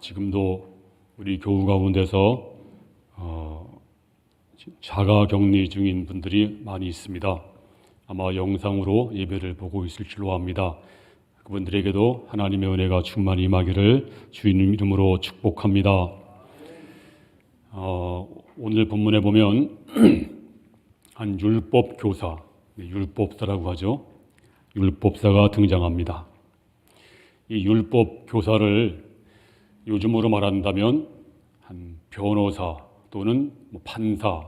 지금도 우리 교우 가운데서 자가 격리 중인 분들이 많이 있습니다. 아마 영상으로 예배를 보고 있을 줄로 압니다. 그분들에게도 하나님의 은혜가 충만히 임하기를 주님 이름으로 축복합니다. 오늘 본문에 보면 한 율법 교사, 율법사라고 하죠. 율법사가 등장합니다. 이 율법 교사를 요즘으로 말한다면 한 변호사 또는 판사,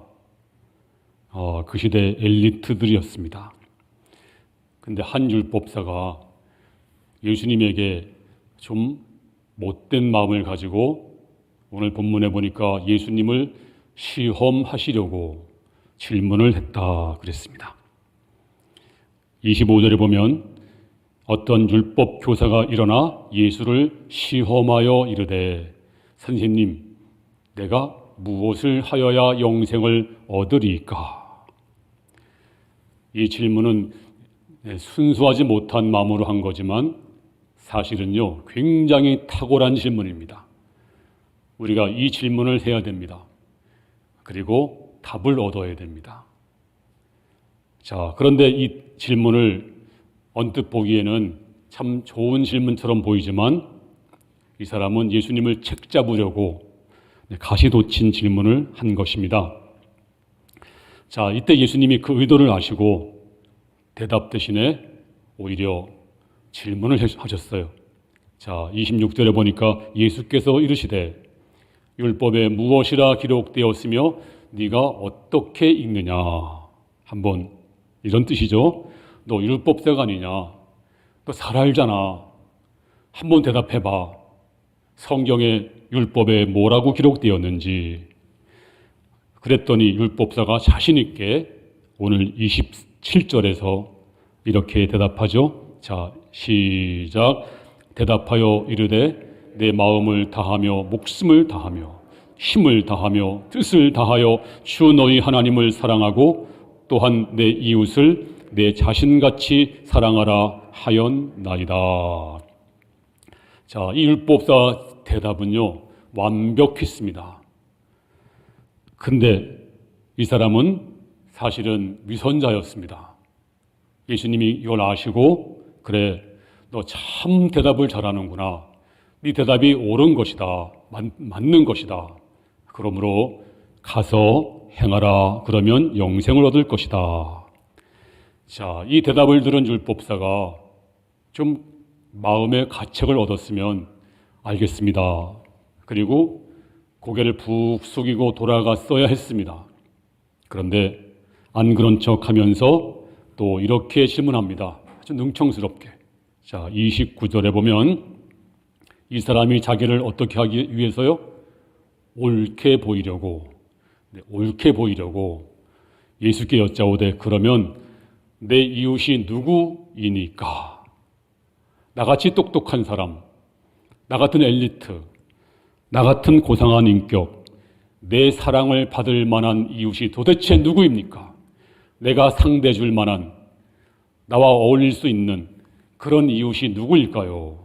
그 시대 엘리트들이었습니다. 근데 한 율법사가 예수님에게 좀 못된 마음을 가지고 오늘 본문에 보니까 예수님을 시험하시려고 질문을 했다 그랬습니다. 25절에 보면 어떤 율법 교사가 일어나 예수를 시험하여 이르되 선생님, 내가 무엇을 하여야 영생을 얻으리까? 이 질문은 순수하지 못한 마음으로 한 거지만 사실은요, 굉장히 탁월한 질문입니다. 우리가 이 질문을 해야 됩니다. 그리고 답을 얻어야 됩니다. 자, 그런데 이 질문을 언뜻 보기에는 참 좋은 질문처럼 보이지만 이 사람은 예수님을 책잡으려고 가시돋친 질문을 한 것입니다. 자, 이때 예수님이 그 의도를 아시고 대답 대신에 오히려 질문을 하셨어요. 자, 26절에 보니까 예수께서 이르시되 율법에 무엇이라 기록되었으며 네가 어떻게 읽느냐. 한번 이런 뜻이죠. 너 율법사가 아니냐? 너 잘 알잖아. 한번 대답해봐. 성경의 율법에 뭐라고 기록되었는지. 그랬더니 율법사가 자신 있게 오늘 27절에서 이렇게 대답하죠. 자, 시작. 대답하여 이르되 내 마음을 다하며 목숨을 다하며 힘을 다하며 뜻을 다하여 주 너희 하나님을 사랑하고 또한 내 이웃을 내 자신같이 사랑하라 하였나이다. 자, 이 율법사 대답은요, 완벽했습니다. 근데 이 사람은 사실은 위선자였습니다. 예수님이 이걸 아시고 그래, 너 참 대답을 잘하는구나. 네 대답이 옳은 것이다. 맞는 것이다. 그러므로 가서 행하라. 그러면 영생을 얻을 것이다. 자, 이 대답을 들은 율법사가 좀 마음의 가책을 얻었으면 알겠습니다. 그리고 고개를 푹 숙이고 돌아갔어야 했습니다. 그런데 안 그런 척 하면서 또 이렇게 질문합니다. 아주 능청스럽게. 자, 29절에 보면 이 사람이 자기를 어떻게 하기 위해서요? 옳게 보이려고 예수께 여짜오되 그러면 내 이웃이 누구이니까? 나같이 똑똑한 사람, 나 같은 엘리트, 나 같은 고상한 인격, 내 사랑을 받을 만한 이웃이 도대체 누구입니까? 내가 상대해 줄 만한, 나와 어울릴 수 있는 그런 이웃이 누구일까요?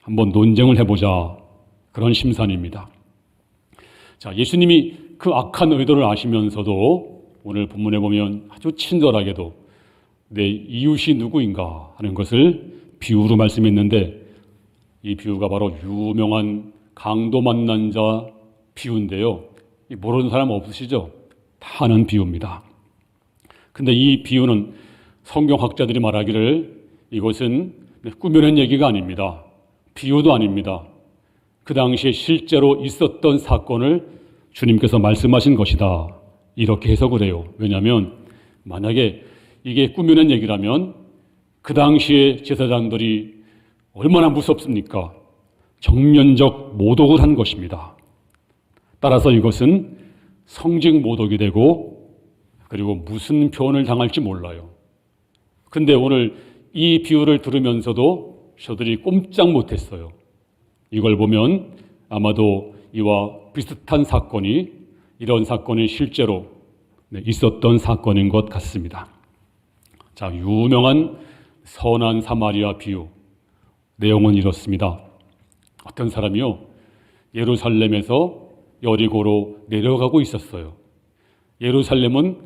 한번 논쟁을 해보자. 그런 심산입니다. 자, 예수님이 그 악한 의도를 아시면서도 오늘 본문에 보면 아주 친절하게도 내 이웃이 누구인가 하는 것을 비유로 말씀했는데 이 비유가 바로 유명한 강도 만난 자 비유인데요. 모르는 사람 없으시죠? 다 아는 비유입니다. 근데 이 비유는 성경학자들이 말하기를 이것은 꾸며낸 얘기가 아닙니다. 비유도 아닙니다. 그 당시에 실제로 있었던 사건을 주님께서 말씀하신 것이다. 이렇게 해석을 해요. 왜냐하면 만약에 이게 꾸며낸 얘기라면 그 당시에 제사장들이 얼마나 무섭습니까? 정면적 모독을 한 것입니다. 따라서 이것은 성직 모독이 되고 그리고 무슨 표현을 당할지 몰라요. 근데 오늘 이 비유를 들으면서도 저들이 꼼짝 못했어요. 이걸 보면 아마도 이와 비슷한 사건이 이런 사건이 실제로 있었던 사건인 것 같습니다. 자, 유명한 선한 사마리아 비유. 내용은 이렇습니다. 어떤 사람이요, 예루살렘에서 여리고로 내려가고 있었어요. 예루살렘은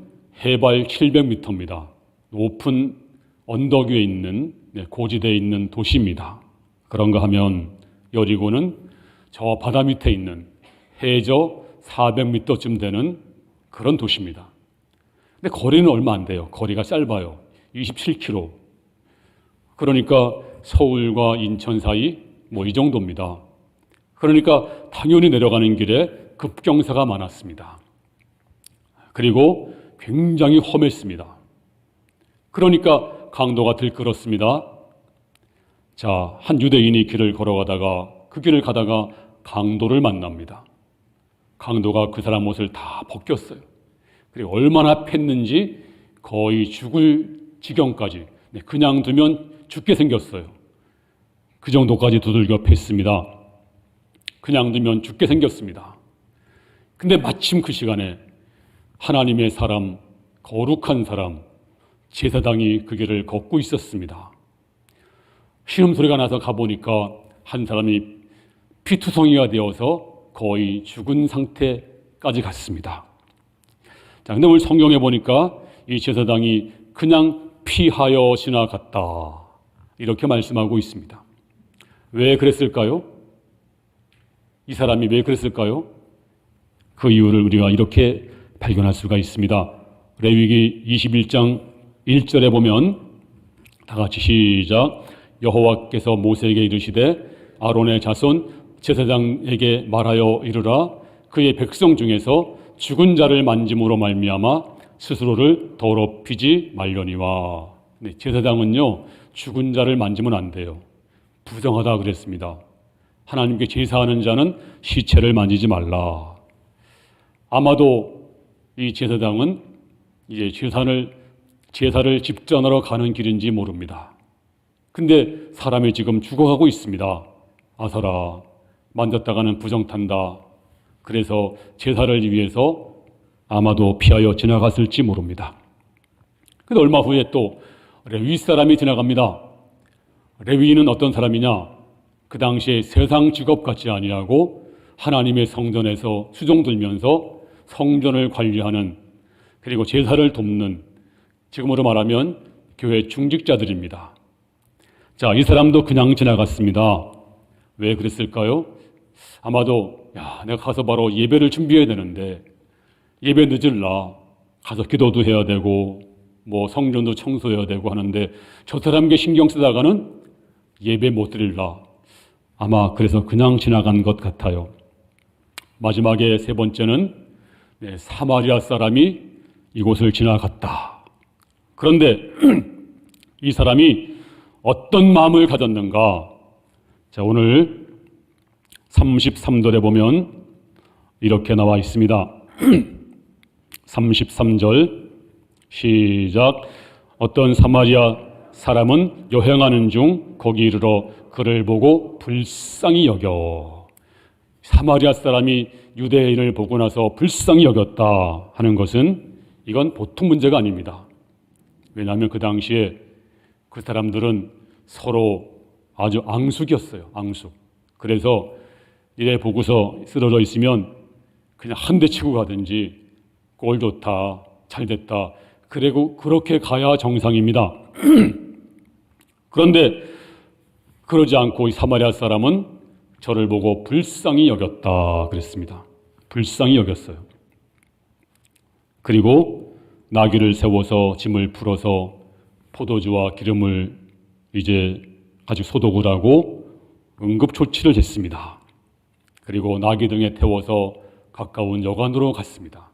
해발 700m입니다. 높은 언덕 위에 있는 고지대에 있는 도시입니다. 그런가 하면 여리고는 저 바다 밑에 있는 해저 400m쯤 되는 그런 도시입니다. 근데 거리는 얼마 안 돼요. 거리가 짧아요. 27km. 그러니까 서울과 인천 사이 이 정도입니다. 그러니까 당연히 내려가는 길에 급경사가 많았습니다. 그리고 굉장히 험했습니다. 그러니까 강도가 들끓었습니다. 자, 한 유대인이 길을 걸어가다가 그 길을 가다가 강도를 만납니다. 강도가 그 사람 옷을 다 벗겼어요. 그리고 얼마나 팼는지 거의 죽을 지경까지, 그냥 두면 죽게 생겼어요. 그 정도까지 두들겨 팼습니다. 그냥 두면 죽게 생겼습니다. 근데 마침 그 시간에 하나님의 사람, 거룩한 사람, 제사장이 그 길을 걷고 있었습니다. 신음소리가 나서 가보니까 한 사람이 피투성이가 되어서 거의 죽은 상태까지 갔습니다. 자, 근데 오늘 성경에 보니까 이 제사장이 그냥 피하여 지나갔다, 이렇게 말씀하고 있습니다. 왜 그랬을까요? 이 사람이 왜 그랬을까요? 그 이유를 우리가 이렇게 발견할 수가 있습니다. 레위기 21장 1절에 보면 다 같이 시작. 여호와께서 모세에게 이르시되 아론의 자손 제사장에게 말하여 이르라. 그의 백성 중에서 죽은 자를 만짐으로 말미암아 스스로를 더럽히지 말려니와. 제사장은요, 죽은 자를 만지면 안 돼요. 부정하다 그랬습니다. 하나님께 제사하는 자는 시체를 만지지 말라. 아마도 이 제사장은 이제 제사를 집전하러 가는 길인지 모릅니다. 근데 사람이 지금 죽어가고 있습니다. 아서라, 만졌다가는 부정탄다. 그래서 제사를 위해서 아마도 피하여 지나갔을지 모릅니다. 근데 얼마 후에 또 레위 사람이 지나갑니다. 레위인은 어떤 사람이냐? 그 당시에 세상 직업 같지 아니하고 하나님의 성전에서 수종 들면서 성전을 관리하는, 그리고 제사를 돕는, 지금으로 말하면 교회 중직자들입니다. 자, 이 사람도 그냥 지나갔습니다. 왜 그랬을까요? 아마도 내가 가서 바로 예배를 준비해야 되는데 예배 늦을라, 가서 기도도 해야 되고 성전도 청소해야 되고 하는데 저 사람에게 신경 쓰다가는 예배 못 드릴라. 아마 그래서 그냥 지나간 것 같아요. 마지막에 세 번째는 사마리아 사람이 이곳을 지나갔다. 그런데 이 사람이 어떤 마음을 가졌는가? 자, 오늘 33절에 보면 이렇게 나와 있습니다. 33절 시작. 어떤 사마리아 사람은 여행하는 중 거기 이르러 그를 보고 불쌍히 여겨. 사마리아 사람이 유대인을 보고 나서 불쌍히 여겼다 하는 것은 이건 보통 문제가 아닙니다. 왜냐하면 그 당시에 그 사람들은 서로 아주 앙숙이었어요. 앙숙. 그래서 이래 보고서 쓰러져 있으면 그냥 한 대 치고 가든지 꼴 좋다, 잘 됐다, 그리고 그렇게 가야 정상입니다. 그런데 그러지 않고 이 사마리아 사람은 저를 보고 불쌍히 여겼다 그랬습니다. 불쌍히 여겼어요. 그리고 나귀를 세워서 짐을 풀어서 포도주와 기름을 이제 아주 소독을 하고 응급조치를 했습니다. 그리고 나귀 등에 태워서 가까운 여관으로 갔습니다.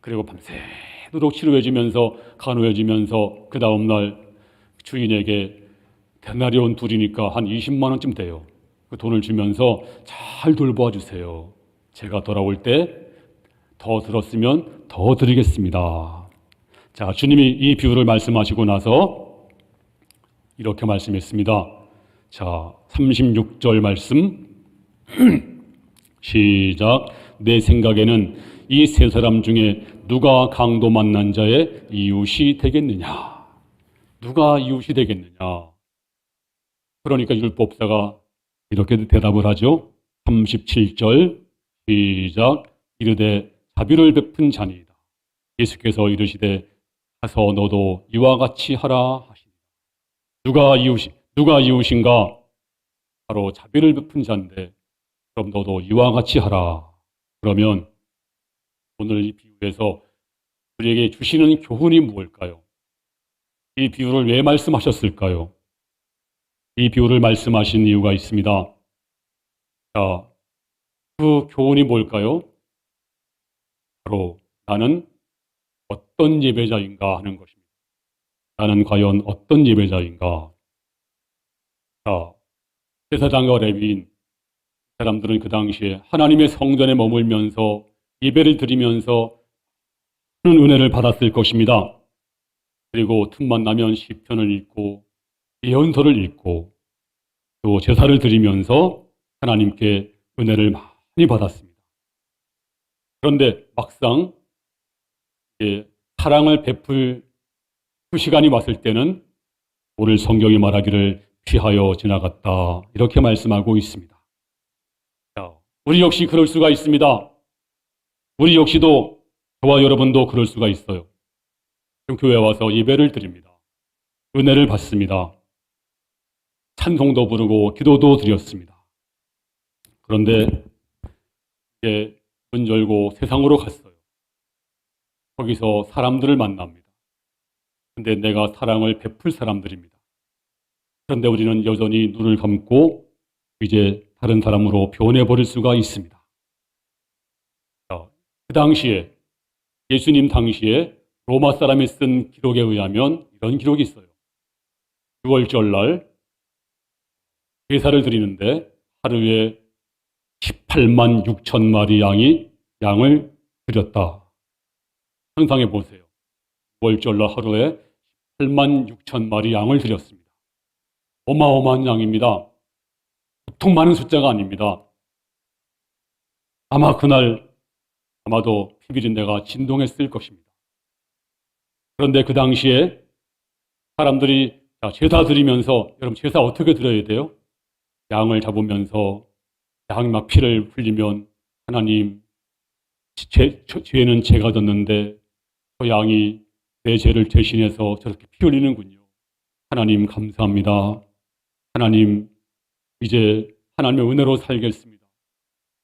그리고 밤새도록 치료해주면서 간호해주면서 그 다음날 주인에게 데나리온 둘이니까 한 20만 원쯤 돼요. 그 돈을 주면서 잘 돌보아 주세요. 제가 돌아올 때 더 들었으면 더 드리겠습니다. 자, 주님이 이 비유를 말씀하시고 나서 이렇게 말씀했습니다. 자, 36절 말씀 시작. 내 생각에는 이 세 사람 중에 누가 강도 만난 자의 이웃이 되겠느냐? 누가 이웃이 되겠느냐? 그러니까 율법사가 이렇게 대답을 하죠. 37절 시작. 이르되 자비를 베푼 자니이다. 예수께서 이르시되 가서 너도 이와 같이 하라 하시니. 누가 이웃인가? 바로 자비를 베푼 자인데, 그럼 너도 이와 같이 하라. 그러면 오늘 이 비유에서 우리에게 주시는 교훈이 무엇일까요? 이 비유를 왜 말씀하셨을까요? 이 비유를 말씀하신 이유가 있습니다. 자, 그 교훈이 뭘까요? 바로 나는 어떤 예배자인가 하는 것입니다. 나는 과연 어떤 예배자인가? 자, 제사장과 레위인 사람들은 그 당시에 하나님의 성전에 머물면서 예배를 드리면서 큰 은혜를 받았을 것입니다. 그리고 틈만 나면 시편을 읽고 예언서를 읽고 또 제사를 드리면서 하나님께 은혜를 많이 받았습니다. 그런데 막상 사랑을 베풀 그 시간이 왔을 때는 오늘 성경이 말하기를 피하여 지나갔다, 이렇게 말씀하고 있습니다. 자, 우리 역시 그럴 수가 있습니다. 우리 역시도, 저와 여러분도 그럴 수가 있어요. 교회에 와서 예배를 드립니다. 은혜를 받습니다. 찬송도 부르고 기도도 드렸습니다. 그런데 이제 문 열고 세상으로 갔어요. 거기서 사람들을 만납니다. 근데 내가 사랑을 베풀 사람들입니다. 그런데 우리는 여전히 눈을 감고 이제 다른 사람으로 변해버릴 수가 있습니다. 그 당시에, 예수님 당시에 로마 사람이 쓴 기록에 의하면 이런 기록이 있어요. 6월절 날 제사를 드리는데 하루에 18만 6천 마리 양을 드렸다. 상상해 보세요. 6월절 날 하루에 18만 6천 마리 양을 드렸습니다. 어마어마한 양입니다. 보통 많은 숫자가 아닙니다. 아마 그날 아마도 피비린내가 진동했을 것입니다. 그런데 그 당시에 사람들이 제사 드리면서, 여러분 제사 어떻게 드려야 돼요? 양을 잡으면서 양이 막 피를 흘리면 하나님, 죄는 제가 졌는데 저 양이 내 죄를 대신해서 저렇게 피 흘리는군요. 하나님 감사합니다. 하나님, 이제 하나님의 은혜로 살겠습니다.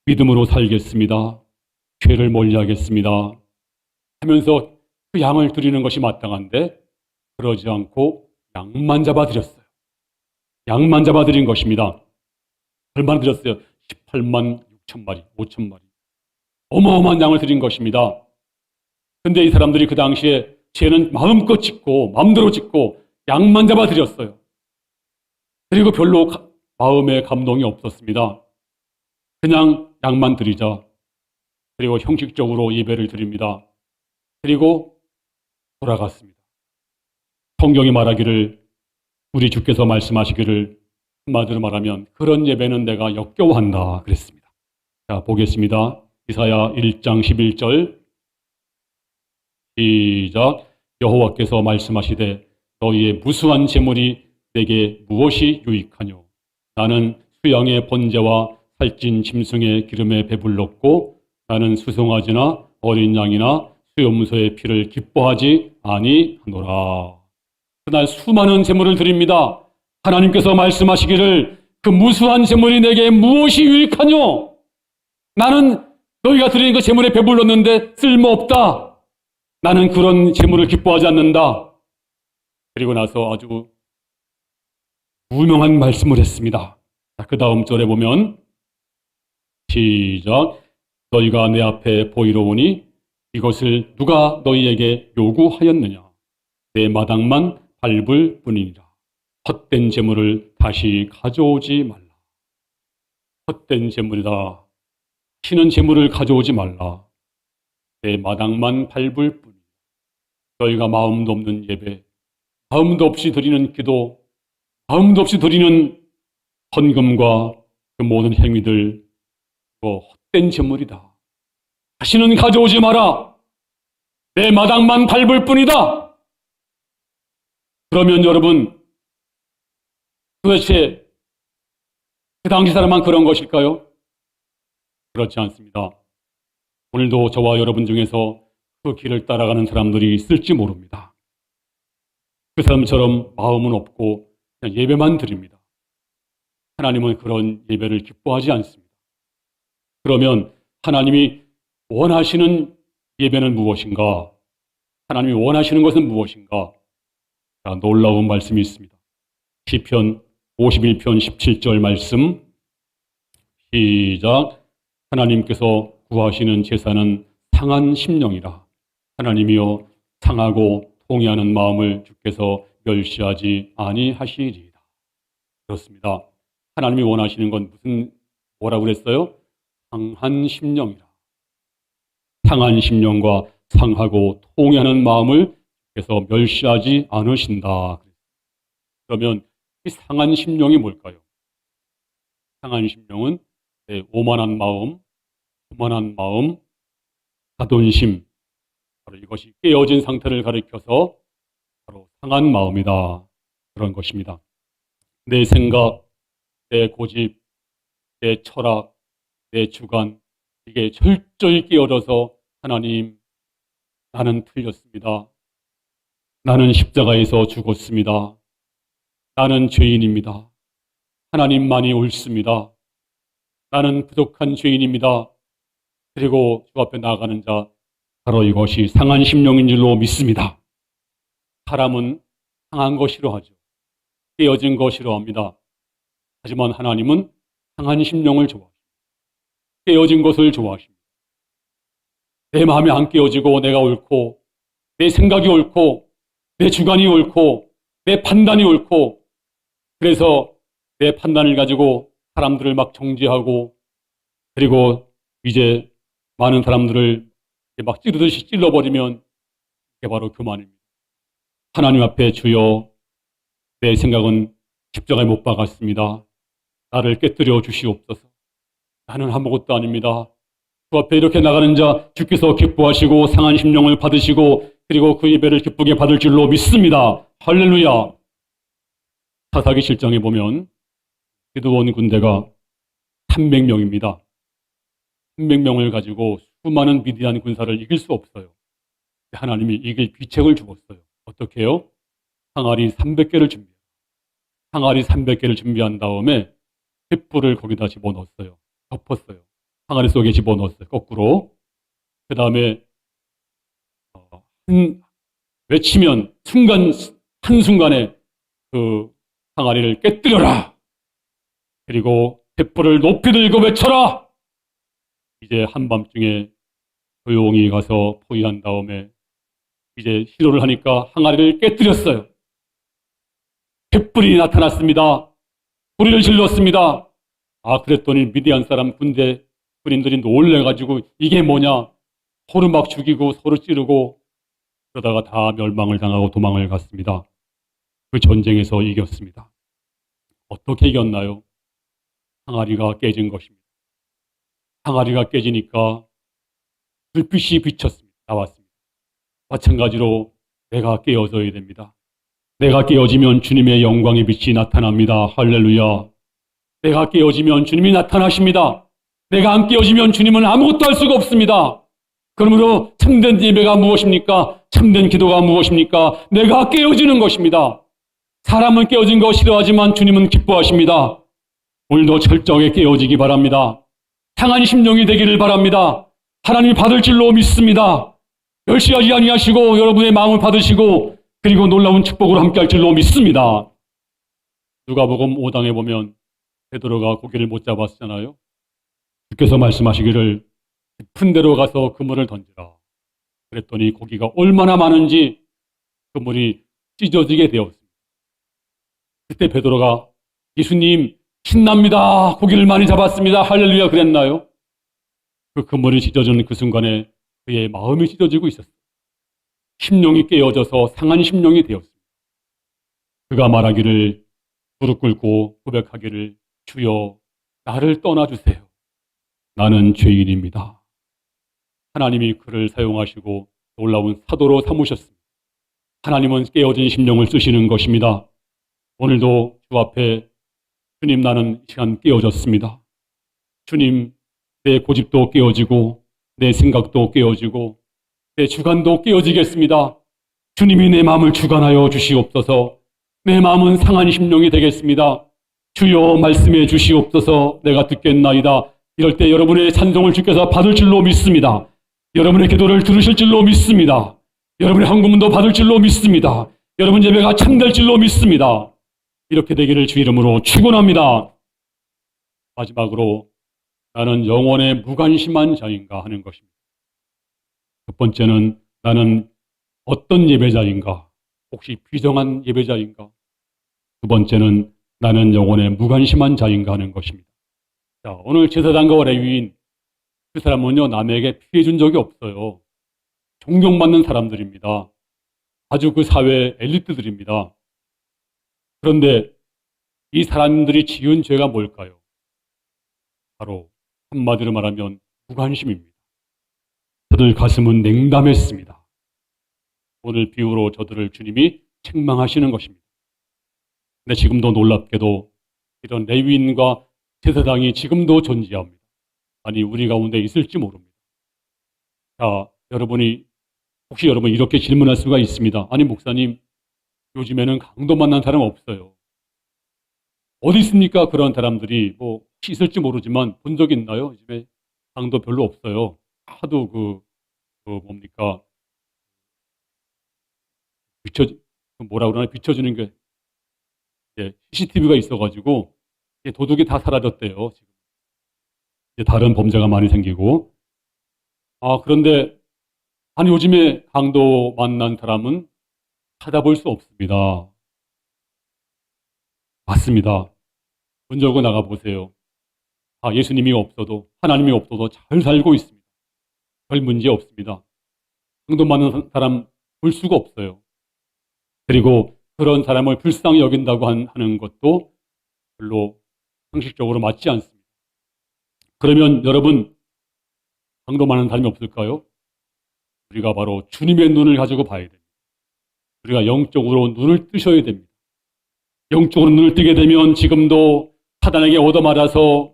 믿음으로 살겠습니다. 죄를 멀리하겠습니다 하면서 그 양을 드리는 것이 마땅한데, 그러지 않고 양만 잡아 드렸어요. 양만 잡아 드린 것입니다. 얼마나 드렸어요? 18만 6천 마리, 5천 마리. 어마어마한 양을 드린 것입니다. 근데 이 사람들이 그 당시에 죄는 마음껏 짓고 마음대로 짓고 양만 잡아 드렸어요. 그리고 별로 마음에 감동이 없었습니다. 그냥 양만 드리자. 그리고 형식적으로 예배를 드립니다. 그리고 돌아갔습니다. 성경이 말하기를, 우리 주께서 말씀하시기를, 한마디로 말하면 그런 예배는 내가 역겨워한다 그랬습니다. 자, 보겠습니다. 이사야 1장 11절 시작. 여호와께서 말씀하시되 너희의 무수한 재물이 내게 무엇이 유익하뇨? 나는 수양의 번제와 살찐 짐승의 기름에 배불렀고 나는 수송아지나 어린 양이나 수염소의 피를 기뻐하지 아니하노라. 그날 수많은 재물을 드립니다. 하나님께서 말씀하시기를 그 무수한 재물이 내게 무엇이 유익하뇨? 나는 너희가 드리는 그 재물에 배불렀는데 쓸모없다. 나는 그런 재물을 기뻐하지 않는다. 그리고 나서 아주 유명한 말씀을 했습니다. 그 다음 절에 보면 시작. 너희가 내 앞에 보이러 오니 이것을 누가 너희에게 요구하였느냐? 내 마당만 밟을 뿐이니라. 헛된 재물을 다시 가져오지 말라. 헛된 재물이다. 신은 재물을 가져오지 말라. 내 마당만 밟을 뿐이니라. 너희가 마음도 없는 예배, 마음도 없이 드리는 기도, 마음도 없이 드리는 헌금과 그 모든 행위들, 헛된 재물이다. 다시는 가져오지 마라. 내 마당만 밟을 뿐이다. 그러면 여러분, 도대체 그 당시 사람만 그런 것일까요? 그렇지 않습니다. 오늘도 저와 여러분 중에서 그 길을 따라가는 사람들이 있을지 모릅니다. 그 사람처럼 마음은 없고 그냥 예배만 드립니다. 하나님은 그런 예배를 기뻐하지 않습니다. 그러면 하나님이 원하시는 예배는 무엇인가? 하나님이 원하시는 것은 무엇인가? 자, 놀라운 말씀이 있습니다. 시편 51편 17절 말씀 시작. 하나님께서 구하시는 제사는 상한 심령이라. 하나님이여 상하고 통회하는 마음을 주께서 멸시하지 아니하시리이다. 그렇습니다. 하나님이 원하시는 건 뭐라고 그랬어요? 상한 심령이라. 상한 심령과 상하고 통회하는 마음을 주께서 멸시하지 않으신다. 그러면 이 상한 심령이 뭘까요? 상한 심령은 오만한 마음, 교만한 마음, 자존심, 바로 이것이 깨어진 상태를 가리켜서 바로 상한 마음이다. 그런 것입니다. 내 생각, 내 고집, 내 철학, 내 주관, 이게 철저히 깨어져서 하나님, 나는 틀렸습니다. 나는 십자가에서 죽었습니다. 나는 죄인입니다. 하나님만이 옳습니다. 나는 부족한 죄인입니다. 그리고 주 앞에 나아가는 자, 바로 이것이 상한 심령인 줄로 믿습니다. 사람은 상한 거 싫어하죠. 깨어진 거 싫어합니다. 하지만 하나님은 상한 심령을 좋아하십니다. 깨어진 것을 좋아하십니다. 내 마음이 안 깨어지고 내가 옳고 내 생각이 옳고 내 주관이 옳고 내 판단이 옳고 그래서 내 판단을 가지고 사람들을 막 정죄하고 그리고 이제 많은 사람들을 막 찌르듯이 찔러버리면 이게 바로 교만입니다. 하나님 앞에 주여 내 생각은 십자가에 못 박았습니다. 나를 깨뜨려 주시옵소서. 나는 아무것도 아닙니다. 주 앞에 이렇게 나가는 자 주께서 기뻐하시고 상한 심령을 받으시고 그리고 그 예배를 기쁘게 받을 줄로 믿습니다. 할렐루야. 사사기 7장에 보면 기드온 군대가 300명입니다. 300명을 가지고 수많은 미디안 군사를 이길 수 없어요. 하나님이 이길 비책을 주었어요. 어떻게 해요? 항아리 300개를 준비해요. 항아리 300개를 준비한 다음에 횃불을 거기다 집어넣었어요. 덮었어요. 항아리 속에 집어넣었어요. 거꾸로. 그 다음에 외치면 한순간에 그 항아리를 깨뜨려라. 그리고 횃불을 높이 들고 외쳐라. 이제 한밤중에 조용히 가서 포위한 다음에 이제 시도를 하니까 항아리를 깨뜨렸어요. 횃불이 나타났습니다. 소리를 질렀습니다. 그랬더니 미디안 사람 군인들이 놀래가지고 이게 뭐냐. 서로 막 죽이고 서로 찌르고 그러다가 다 멸망을 당하고 도망을 갔습니다. 그 전쟁에서 이겼습니다. 어떻게 이겼나요? 항아리가 깨진 것입니다. 항아리가 깨지니까 불빛이 나왔습니다. 마찬가지로 내가 깨어져야 됩니다. 내가 깨어지면 주님의 영광의 빛이 나타납니다. 할렐루야. 내가 깨어지면 주님이 나타나십니다. 내가 안 깨어지면 주님은 아무것도 할 수가 없습니다. 그러므로 참된 예배가 무엇입니까? 참된 기도가 무엇입니까? 내가 깨어지는 것입니다. 사람은 깨어진 거 싫어하지만 주님은 기뻐하십니다. 오늘도 철저하게 깨어지기 바랍니다. 상한 심령이 되기를 바랍니다. 하나님이 받을 줄로 믿습니다. 멸시하지 아니하시고 여러분의 마음을 받으시고 그리고 놀라운 축복으로 함께할 줄로 믿습니다. 누가복음 5장에 보면 베드로가 고기를 못 잡았잖아요. 주께서 말씀하시기를 깊은 데로 가서 그물을 던지라. 그랬더니 고기가 얼마나 많은지 그물이 찢어지게 되었습니다. 그때 베드로가 예수님 신납니다. 고기를 많이 잡았습니다. 할렐루야 그랬나요? 그 그물이 찢어지는 그 순간에 그의 마음이 찢어지고 있었어요. 심령이 깨어져서 상한 심령이 되었습니다. 그가 말하기를 무릎 꿇고 고백하기를 주여 나를 떠나주세요. 나는 죄인입니다. 하나님이 그를 사용하시고 놀라운 사도로 삼으셨습니다. 하나님은 깨어진 심령을 쓰시는 것입니다. 오늘도 주 앞에 주님 나는 이 시간 깨어졌습니다. 주님 내 고집도 깨어지고 내 생각도 깨어지고 내 주관도 깨어지겠습니다. 주님이 내 마음을 주관하여 주시옵소서. 내 마음은 상한 심령이 되겠습니다. 주여 말씀해 주시옵소서. 내가 듣겠나이다. 이럴 때 여러분의 찬송을 주께서 받을 줄로 믿습니다. 여러분의 기도를 들으실 줄로 믿습니다. 여러분의 한구문도 받을 줄로 믿습니다. 여러분 예배가 참될 줄로 믿습니다. 이렇게 되기를 주 이름으로 축원합니다. 마지막으로 나는 영혼에 무관심한 자인가 하는 것입니다. 첫 번째는 나는 어떤 예배자인가? 혹시 비정한 예배자인가? 두 번째는 나는 영혼에 무관심한 자인가 하는 것입니다. 자, 오늘 제사장과 레위인 그 사람은요 남에게 피해 준 적이 없어요. 존경받는 사람들입니다. 아주 그 사회 엘리트들입니다. 그런데 이 사람들이 지은 죄가 뭘까요? 바로 한마디로 말하면 무관심입니다. 저들 가슴은 냉담했습니다. 오늘 비유로 저들을 주님이 책망하시는 것입니다. 근데 지금도 놀랍게도 이런 레위인과 제사장이 지금도 존재합니다. 아니 우리 가운데 있을지 모릅니다. 자, 혹시 여러분 이렇게 질문할 수가 있습니다. 아니 목사님, 요즘에는 강도 만난 사람 없어요. 어디 있습니까? 그런 사람들이 혹시 있을지 모르지만 본 적 있나요? 요즘에 강도 별로 없어요. 하도 뭡니까? 뭐라 그러나 비춰주는 게 CCTV가 있어가지고 도둑이 다 사라졌대요. 지금 이제 다른 범죄가 많이 생기고. 그런데 아니 요즘에 강도 만난 사람은 찾아볼 수 없습니다. 맞습니다. 문 열고 나가보세요. 예수님이 없어도 하나님이 없어도 잘 살고 있습니다. 별 문제 없습니다. 강도 만난 사람 볼 수가 없어요. 그리고 그런 사람을 불쌍히 여긴다고 하는 것도 별로 상식적으로 맞지 않습니다. 그러면 여러분 강도 많은 사람이 없을까요? 우리가 바로 주님의 눈을 가지고 봐야 됩니다. 우리가 영적으로 눈을 뜨셔야 됩니다. 영적으로 눈을 뜨게 되면 지금도 사단에게 얻어맞아서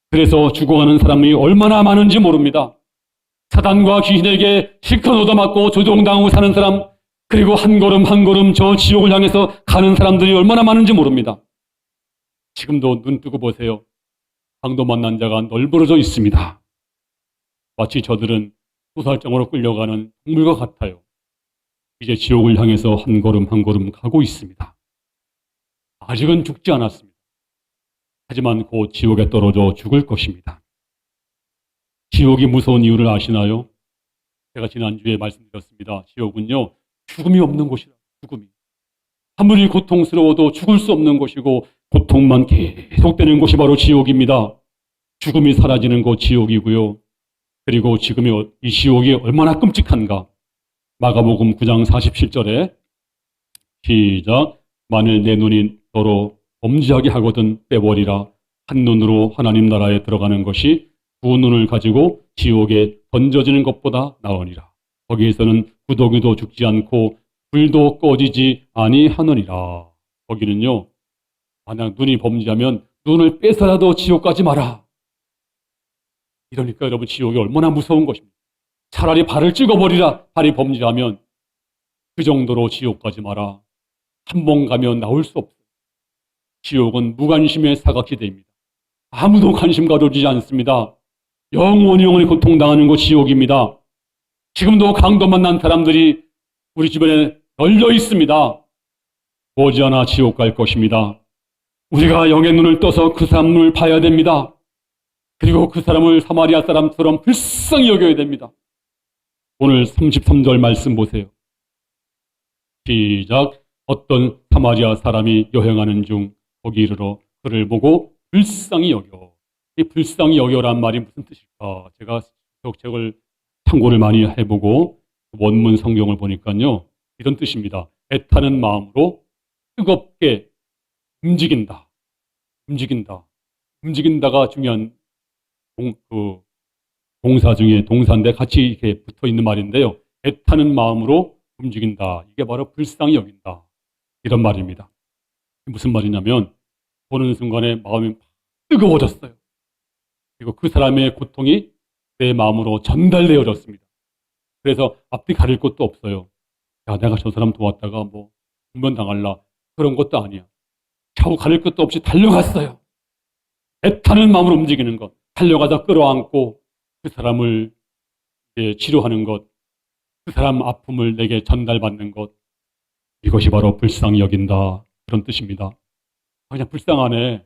그래서 죽어가는 사람이 얼마나 많은지 모릅니다. 사단과 귀신에게 실컷 얻어맞고 조종당하고 사는 사람, 그리고 한 걸음 한 걸음 저 지옥을 향해서 가는 사람들이 얼마나 많은지 모릅니다. 지금도 눈 뜨고 보세요. 강도 만난 자가 널브러져 있습니다. 마치 저들은 소살장으로 끌려가는 동물과 같아요. 이제 지옥을 향해서 한 걸음 한 걸음 가고 있습니다. 아직은 죽지 않았습니다. 하지만 곧 지옥에 떨어져 죽을 것입니다. 지옥이 무서운 이유를 아시나요? 제가 지난주에 말씀드렸습니다. 지옥은요, 죽음이 없는 곳이라. 죽음이. 아무리 고통스러워도 죽을 수 없는 곳이고 고통만 계속되는 곳이 바로 지옥입니다. 죽음이 사라지는 곳 지옥이고요. 그리고 지금 이 지옥이 얼마나 끔찍한가. 마가복음 9장 47절에 시작. 만일 내 눈이 너로 범죄하게 하거든 빼버리라. 한 눈으로 하나님 나라에 들어가는 것이 두 눈을 가지고 지옥에 던져지는 것보다 나으니라. 거기에서는 구더기도 죽지 않고 불도 꺼지지 아니하느니라. 거기는요, 만약 눈이 범죄하면 눈을 빼서라도 지옥 가지 마라. 이러니까 여러분 지옥이 얼마나 무서운 것입니다. 차라리 발을 찍어버리라. 발이 범죄하면 그 정도로 지옥 가지 마라. 한 번 가면 나올 수 없어요. 지옥은 무관심의 사각지대입니다. 아무도 관심 가져주지 않습니다. 영원히 고통당하는 곳 지옥입니다. 지금도 강도 만난 사람들이 우리 주변에 널려 있습니다. 머지않아 지옥 갈 것입니다. 우리가 영의 눈을 떠서 그 사람을 봐야 됩니다. 그리고 그 사람을 사마리아 사람처럼 불쌍히 여겨야 됩니다. 오늘 33절 말씀 보세요. 시작. 어떤 사마리아 사람이 여행하는 중 거기 이르러 그를 보고 불쌍히 여겨. 이 불쌍히 여겨란 말이 무슨 뜻일까? 제가 책을 참고를 많이 해보고 원문 성경을 보니까요. 이런 뜻입니다. 애타는 마음으로 뜨겁게 움직인다. 움직인다가 중요한 동사 중에 동사인데 같이 이렇게 붙어 있는 말인데요. 애타는 마음으로 움직인다. 이게 바로 불쌍히 여긴다. 이런 말입니다. 무슨 말이냐면 보는 순간에 마음이 뜨거워졌어요. 그리고 그리고 그 사람의 고통이 내 마음으로 전달되어졌습니다. 그래서 앞뒤 가릴 것도 없어요. 야, 내가 저 사람 도왔다가 뭐 분변당할라 그런 것도 아니야. 좌우 가릴 것도 없이 달려갔어요. 애타는 마음으로 움직이는 것, 달려가서 끌어안고 그 사람을 치료하는 것, 그 사람 아픔을 내게 전달받는 것, 이것이 바로 불쌍히 여긴다 그런 뜻입니다. 그냥 불쌍하네,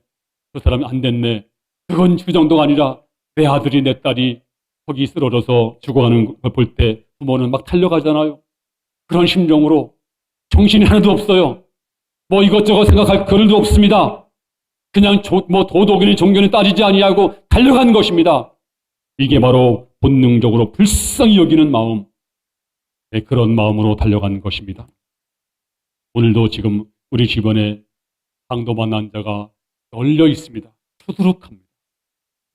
그 사람이 안 됐네, 그건 그 정도가 아니라 내 아들이 내 딸이 거기 쓰러져서 죽어가는 걸 볼 때 부모는 막 달려가잖아요. 그런 심정으로 정신이 하나도 없어요. 뭐 이것저것 생각할 겨를도 없습니다. 그냥 뭐 도덕이니 종교니 따지지 아니하고 달려간 것입니다. 이게 바로 본능적으로 불쌍히 여기는 마음, 그런 마음으로 달려간 것입니다. 오늘도 지금 우리 주변에 강도만난 자가 널려 있습니다. 수두룩합니다.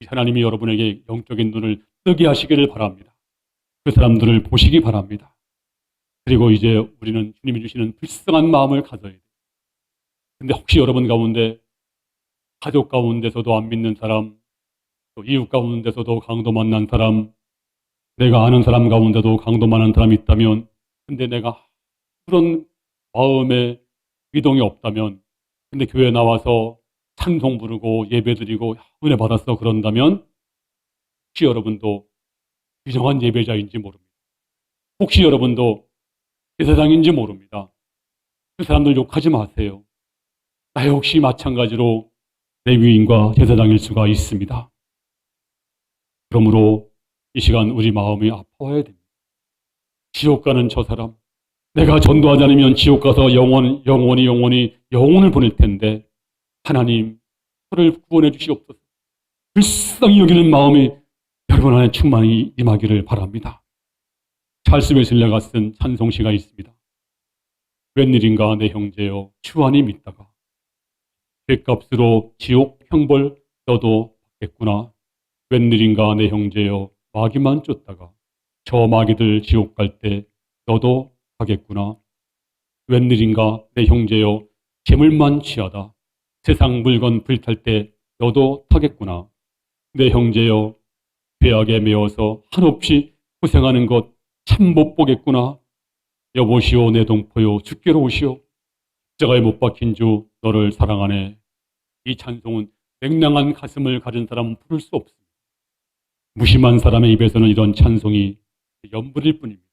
하나님이 여러분에게 영적인 눈을 뜨게 하시기를 바랍니다. 그 사람들을 보시기 바랍니다. 그리고 이제 우리는 주님이 주시는 불쌍한 마음을 가져야 돼요. 근데 혹시 여러분 가운데 가족 가운데서도 안 믿는 사람, 또 이웃 가운데서도 강도 만난 사람, 내가 아는 사람 가운데도 강도 만난 사람이 있다면, 근데 내가 그런 마음에 위동이 없다면, 근데 교회 나와서 찬송 부르고 예배드리고 은혜 받았어 그런다면 혹시 여러분도 비정한 예배자인지 모릅니다. 혹시 여러분도 제사장인지 모릅니다. 그 사람들 욕하지 마세요. 나 역시 마찬가지로 레위인과 제사장일 수가 있습니다. 그러므로 이 시간 우리 마음이 아파야 됩니다. 지옥 가는 저 사람, 내가 전도하지 않으면 지옥 가서 영원히 보낼 텐데 하나님 저를 구원해 주시옵소서. 불쌍히 여기는 마음이 여러분 안에 충만히 임하기를 바랍니다. 찰스 웨슬리가 쓴 찬송시가 있습니다. 웬일인가 내 형제여 주 안이 믿다가 죄값으로 지옥 형벌 너도 받겠구나. 웬일인가 내 형제여 마귀만 쫓다가 저 마귀들 지옥 갈 때 너도 가겠구나. 웬일인가 내 형제여 재물만 취하다 세상 물건 불탈 때 너도 타겠구나. 내 형제여 죄악에 매어서 한없이 고생하는 것 참 못 보겠구나. 여보시오 내 동포요 주께로 오시오. 십자가에 못 박힌 주 너를 사랑하네. 이 찬송은 맹랑한 가슴을 가진 사람은 부를 수 없습니다. 무심한 사람의 입에서는 이런 찬송이 연불일 뿐입니다.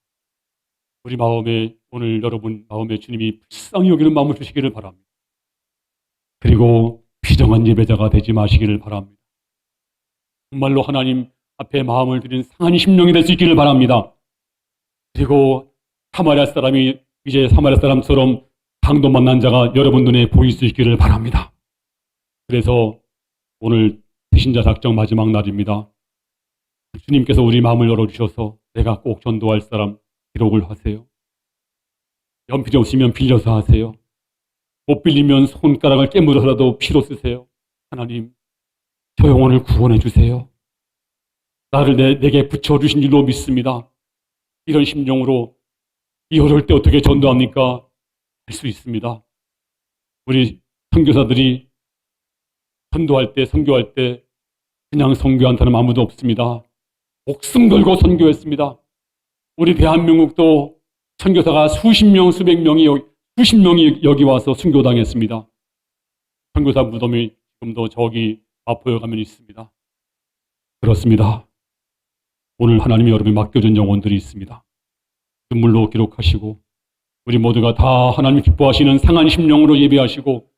우리 마음에 오늘 여러분 마음에 주님이 불쌍히 여기는 마음을 주시기를 바랍니다. 그리고 비정한 예배자가 되지 마시기를 바랍니다. 정말로 하나님 앞에 마음을 드린 상한 심령이 될 수 있기를 바랍니다. 그리고 사마리아 사람이 이제 사마리아 사람처럼 강도 만난 자가 여러분 눈에 보일 수 있기를 바랍니다. 그래서 오늘 배신자 작정 마지막 날입니다. 주님께서 우리 마음을 열어주셔서 내가 꼭 전도할 사람 기록을 하세요. 연필이 없으면 빌려서 하세요. 못 빌리면 손가락을 깨물어서라도 피로 쓰세요. 하나님, 저 영혼을 구원해 주세요. 나를 내게 붙여주신 줄로 믿습니다. 이런 심정으로 이 어려울 때 어떻게 전도합니까? 할 수 있습니다. 우리 선교사들이 전도할 때, 선교할 때 그냥 선교한 사람 아무도 없습니다. 목숨 걸고 선교했습니다. 우리 대한민국도 선교사가 수십 명이 여기 와서 순교당했습니다. 선교사 무덤이 지금도 저기 마포에 가면 있습니다. 그렇습니다. 오늘 하나님이 여러분이 맡겨준 영혼들이 있습니다. 눈물로 기록하시고 우리 모두가 다 하나님이 기뻐하시는 상한 심령으로 예배하시고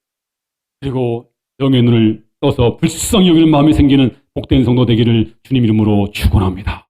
그리고 영의 눈을 떠서 불쌍히 여기는 마음이 생기는 복된 성도 되기를 주님 이름으로 축원합니다.